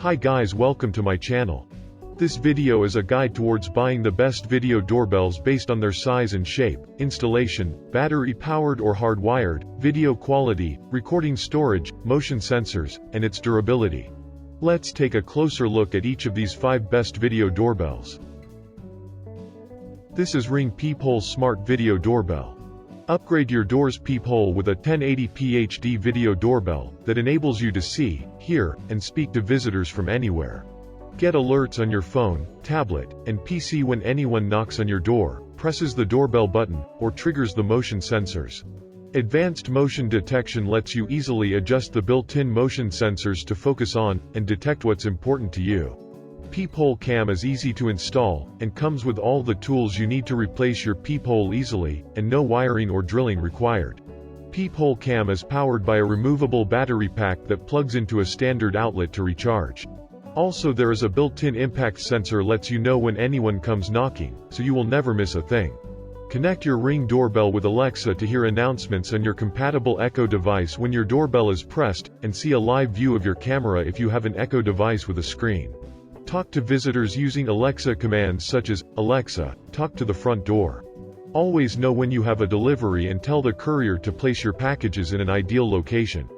Hi guys, welcome to my channel. This video is a guide towards buying the best video doorbells based on their size and shape, installation, battery-powered or hardwired, video quality, recording storage, motion sensors, and its durability. Let's take a closer look at each of these 5 best video doorbells. This is Ring Peephole Smart Video Doorbell. Upgrade your door's peephole with a 1080p HD video doorbell that enables you to see, hear, and speak to visitors from anywhere. Get alerts on your phone, tablet, and PC when anyone knocks on your door, presses the doorbell button, or triggers the motion sensors. Advanced motion detection lets you easily adjust the built-in motion sensors to focus on and detect what's important to you. Peephole Cam is easy to install, and comes with all the tools you need to replace your peephole easily, and no wiring or drilling required. Peephole Cam is powered by a removable battery pack that plugs into a standard outlet to recharge. Also, there is a built-in impact sensor lets you know when anyone comes knocking, so you will never miss a thing. Connect your Ring doorbell with Alexa to hear announcements on your compatible Echo device when your doorbell is pressed, and see a live view of your camera if you have an Echo device with a screen. Talk to visitors using Alexa commands such as, "Alexa, talk to the front door." Always know when you have a delivery and tell the courier to place your packages in an ideal location.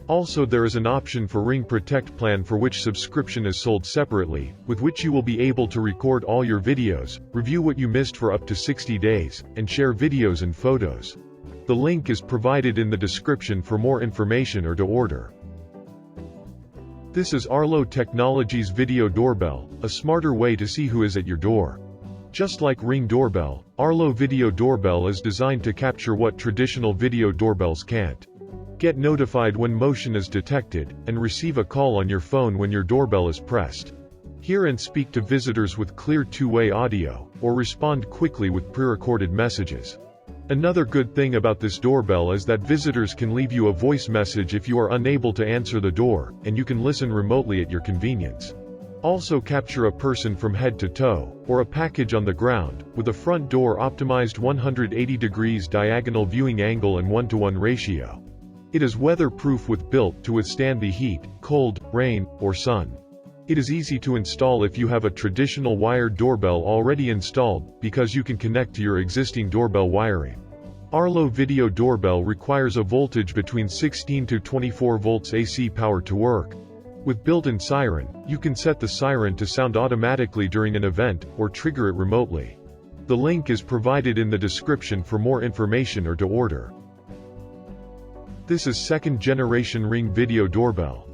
Also, there is an option for Ring Protect plan for which subscription is sold separately, with which you will be able to record all your videos, review what you missed for up to 60 days, and share videos and photos. The link is provided in the description for more information or to order. This is Arlo Technologies Video Doorbell, a smarter way to see who is at your door. Just like Ring Doorbell, Arlo Video Doorbell is designed to capture what traditional video doorbells can't. Get notified when motion is detected, and receive a call on your phone when your doorbell is pressed. Hear and speak to visitors with clear two-way audio, or respond quickly with pre-recorded messages. Another good thing about this doorbell is that visitors can leave you a voice message if you are unable to answer the door, and you can listen remotely at your convenience. Also, capture a person from head to toe, or a package on the ground, with a front door optimized 180 degrees diagonal viewing angle and 1:1 ratio. It is weatherproof with built to withstand the heat, cold, rain, or sun. It is easy to install if you have a traditional wired doorbell already installed, because you can connect to your existing doorbell wiring. Arlo Video Doorbell requires a voltage between 16 to 24 volts AC power to work. With built-in siren, you can set the siren to sound automatically during an event, or trigger it remotely. The link is provided in the description for more information or to order. This is 2nd generation Ring Video Doorbell.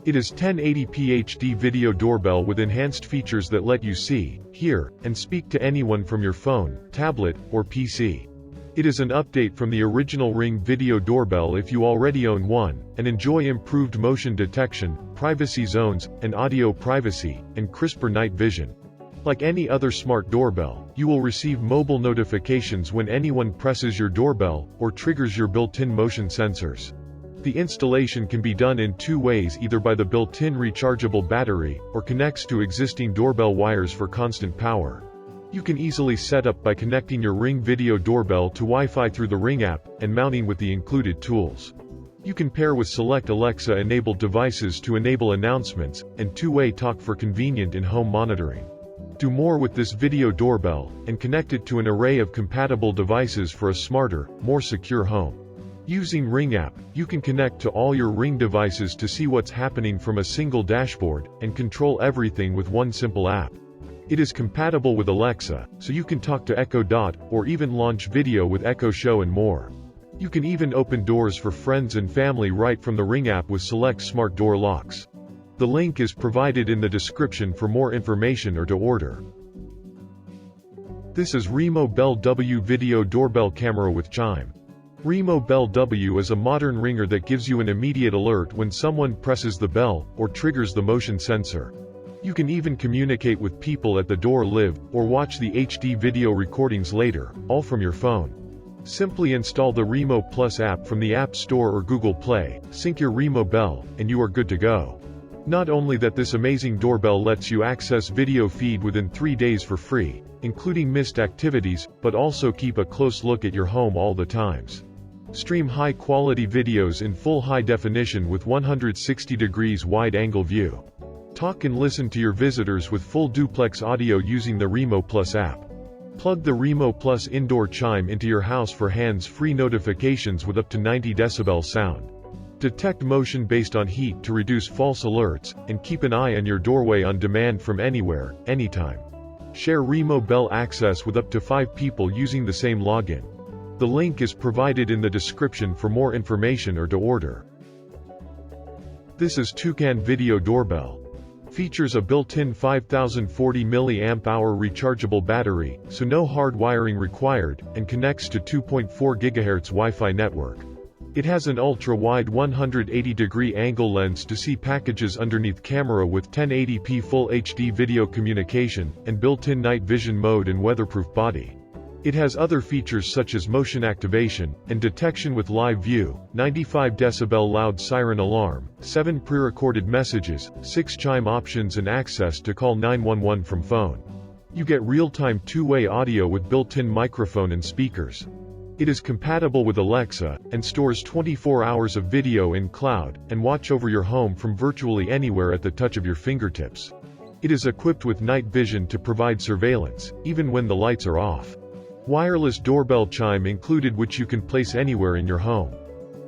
It is 1080p HD video doorbell with enhanced features that let you see, hear, and speak to anyone from your phone, tablet, or PC. It is an update from the original Ring Video Doorbell if you already own one, and enjoy improved motion detection, privacy zones, and audio privacy, and crisper night vision. Like any other smart doorbell, you will receive mobile notifications when anyone presses your doorbell, or triggers your built-in motion sensors. The installation can be done in 2 ways, either by the built-in rechargeable battery, or connects to existing doorbell wires for constant power. You can easily set up by connecting your Ring Video Doorbell to Wi-Fi through the Ring app, and mounting with the included tools. You can pair with select Alexa-enabled devices to enable announcements, and two-way talk for convenient in-home monitoring. Do more with this video doorbell, and connect it to an array of compatible devices for a smarter, more secure home. Using Ring app, you can connect to all your Ring devices to see what's happening from a single dashboard, and control everything with one simple app. It is compatible with Alexa, so you can talk to Echo Dot, or even launch video with Echo Show and more. You can even open doors for friends and family right from the Ring app with select smart door locks. The link is provided in the description for more information or to order. This is RemoBell W Video Doorbell Camera with Chime. RemoBell W is a modern ringer that gives you an immediate alert when someone presses the bell, or triggers the motion sensor. You can even communicate with people at the door, live, or watch the HD video recordings later, all from your phone. Simply install the Remo Plus app from the App Store or Google Play, sync your RemoBell, and you are good to go. Not only that, this amazing doorbell lets you access video feed within 3 days for free, including missed activities, but also keep a close look at your home all the times. Stream high-quality videos in full high definition with 160 degrees wide-angle view. Talk and listen to your visitors with full duplex audio using the Remo Plus app. Plug the Remo Plus indoor chime into your house for hands-free notifications with up to 90 decibel sound. Detect motion based on heat to reduce false alerts, and keep an eye on your doorway on demand from anywhere, anytime. Share RemoBell access with up to 5 people using the same login. The link is provided in the description for more information or to order. This is Toucan Video Doorbell. Features a built-in 5040 mAh rechargeable battery, so no hard wiring required, and connects to 2.4 GHz Wi-Fi network. It has an ultra-wide 180-degree angle lens to see packages underneath camera with 1080p Full HD video communication, and built-in night vision mode and weatherproof body. It has other features such as motion activation, and detection with live view, 95 decibel loud siren alarm, 7 pre-recorded messages, 6 chime options and access to call 911 from phone. You get real-time two-way audio with built-in microphone and speakers. It is compatible with Alexa, and stores 24 hours of video in cloud, and watch over your home from virtually anywhere at the touch of your fingertips. It is equipped with night vision to provide surveillance, even when the lights are off. Wireless doorbell chime included, which you can place anywhere in your home.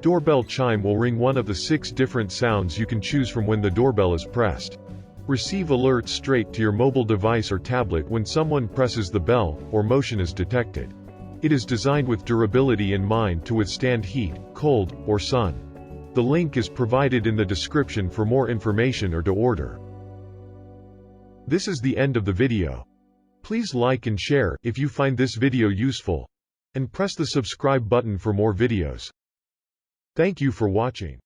Doorbell chime will ring one of the 6 different sounds you can choose from when the doorbell is pressed. Receive alerts straight to your mobile device or tablet when someone presses the bell, or motion is detected. It is designed with durability in mind to withstand heat, cold, or sun. The link is provided in the description for more information or to order. This is the end of the video. Please like and share if you find this video useful, and press the subscribe button for more videos. Thank you for watching.